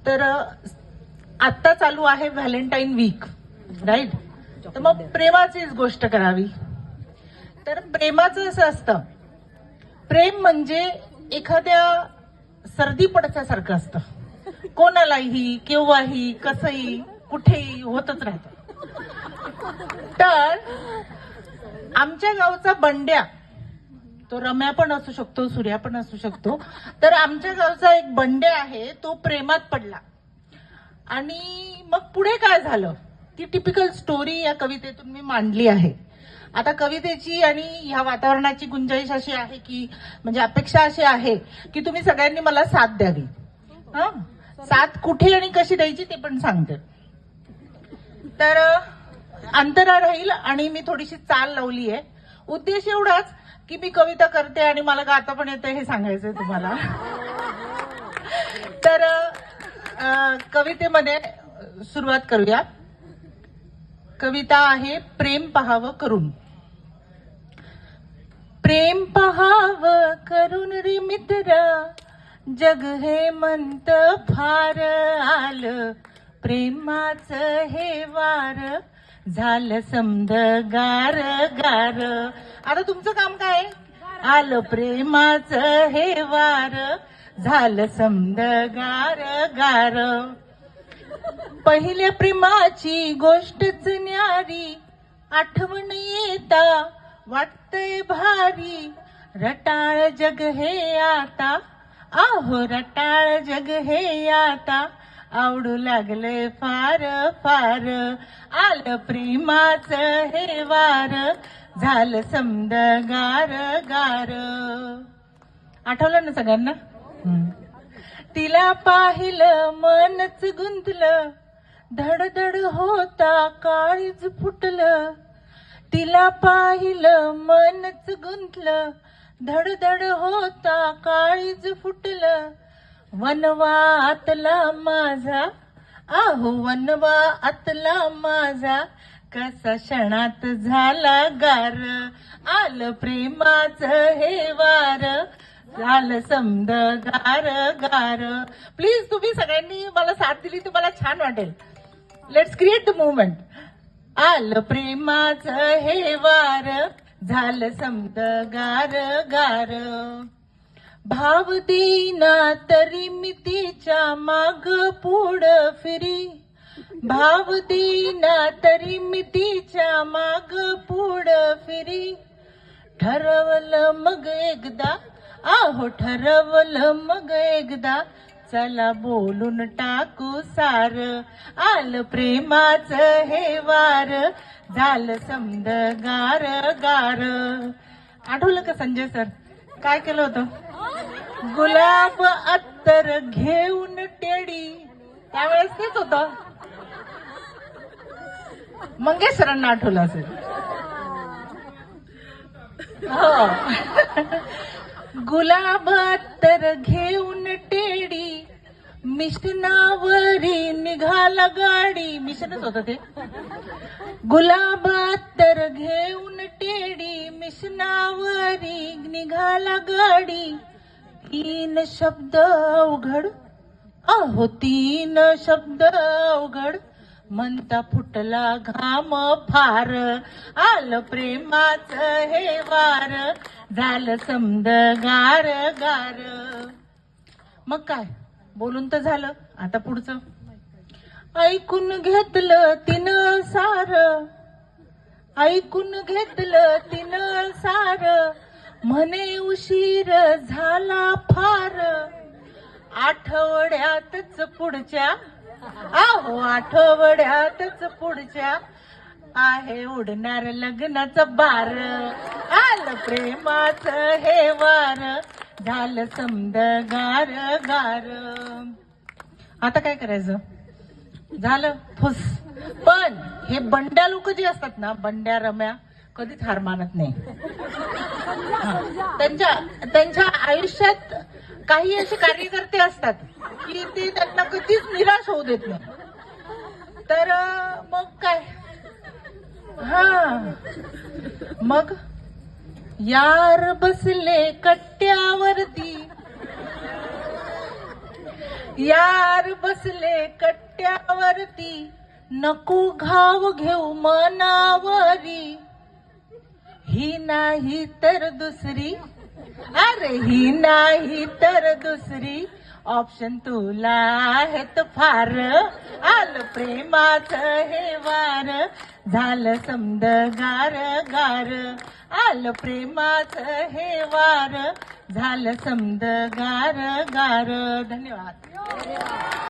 तर आता चालू आहे व्हॅलेंटाईन वीक, राईट? तर मग प्रेमाचीच गोष्ट करावी. तर प्रेमाचं असं असतं, प्रेम म्हणजे एखाद्या सर्दी पडच्यासारखं असतं. कोणालाही, केव्हाही, कसंही, कुठेही होतच राहतं. तर आमच्या गावचा बंड्या, तो रम्या पण असू शकतो, सूर्या पण असू शकतो. तर आमच्या गावचा एक बंड्या आहे, तो प्रेमात पडला. आणि मग पुढे काय झालं ती टिपिकल स्टोरी या कवितेतून मी मांडली आहे. आता कवितेची आणि ह्या वातावरणाची गुंजाईश अशी आहे की, म्हणजे अपेक्षा अशी आहे की तुम्ही सगळ्यांनी मला साथ द्यावी. हा, साथ कुठे आणि कशी द्यायची ते पण सांगते. तर अंतरा राहील आणि मी थोडीशी चाल लावली आहे. उद्देश एवढाच की मी कविता करते आणि मला गाता पण येते हे सांगायचंय तुम्हाला. तर कवितेमध्ये सुरुवात करूया. कविता आहे प्रेम पहावं करून. प्रेम पहावं करून रे मित्रा, जग हे म्हणत फार आलं. प्रेमाचं हे वार झालं समद गार गार. आता तुमचं काम काय? आलं प्रेमाचं हे वार झालं समद गार गार. पहिल्या प्रेमाची गोष्टच न्यारी, आठवण येता वाटतंय भारी. रटाळ जग हे आता, आहो रटाळ जग हे आता, आवडू लागले फार फार. आलं प्रेमाचं हे वार झालं समद गार गार. आठवलं ना सगळ्यांना? तिला पाहिलं मनच गुंतलं, धडधड होता काळीज फुटलं. तिला पाहिलं मनच गुंतलं, धडधड होता काळीज फुटलं. वनवातला माझा, आहो वनवातला माझा, कसा क्षणात झाला गार. आलं प्रेमाचं हे वार झालं समद गार गार. प्लीज तुम्ही सगळ्यांनी मला साथ दिली तर मला छान वाटेल. Let's create the movement. आलं प्रेमाचं हे वार झालं समद गार गार. भाव देईना तरी मी तिच्या माग पुढ फिरी. भाव देईना तरी मी तिच्या माग पुढ फिरी. ठरवलं मग एकदा, आहो ठरवलं मग एकदा, चला बोलून टाकू सार. आलं प्रेमाचं हे वार झालं समद गार गार. आठवलं का संजय सर काय केलं होतं? गुलाब अत्तर घेऊन टेडी, त्यावेळेस तेच होतं. मंगेश सरांना आठवलं असेल. हो. गुलाब अत्तर घेऊन टेडी, मिशनावरी निघाला गाडी. मिशनच होतं ते. गुलाब अत्तर घेऊन टेडी, मिशनावरी निघाला गाडी. तीन शब्द अवघड, अहो तीन शब्द अवघड, म्हणता फुटला घाम फार. आलं प्रेमाचं हे वार झालं समद गार गार. मग काय बोलून तर झालं, आता पुढचं. ऐकून घेतलं तिनं सार, ऐकून घेतलं तिनं सार, म्हणे उशीर झाला फार. आठवड्यातच पुढच्या, आहो आठवड्यातच पुढच्या, आहे उडणार लग्नाचं बार. आलं प्रेमाचं हे वार झालं समद गार गार. आता काय करायचं? झालं फुस. पण हे बंड्या लोक जे असतात ना, बंड्या रम्या, कधीच हार मानत नाही. त्यांच्या आयुष्यात काही असे कार्यकर्ते असतात की ते त्यांना कधीच निराश होऊ देत नाही. तर मग काय, हा मग यार बसले कट्ट्यावरती, यार बसले कट्ट्यावरती, नको घाव घेऊ मनावरी. ही नाही तर दुसरी, अरे ही नाही तर दुसरी, ऑप्शन तुला आहेत फार. आलं प्रेमाचं हे वार, झालं समद गार गार. आलं प्रेमाचं हे वार, झालं समद गार गार. धन्यवाद.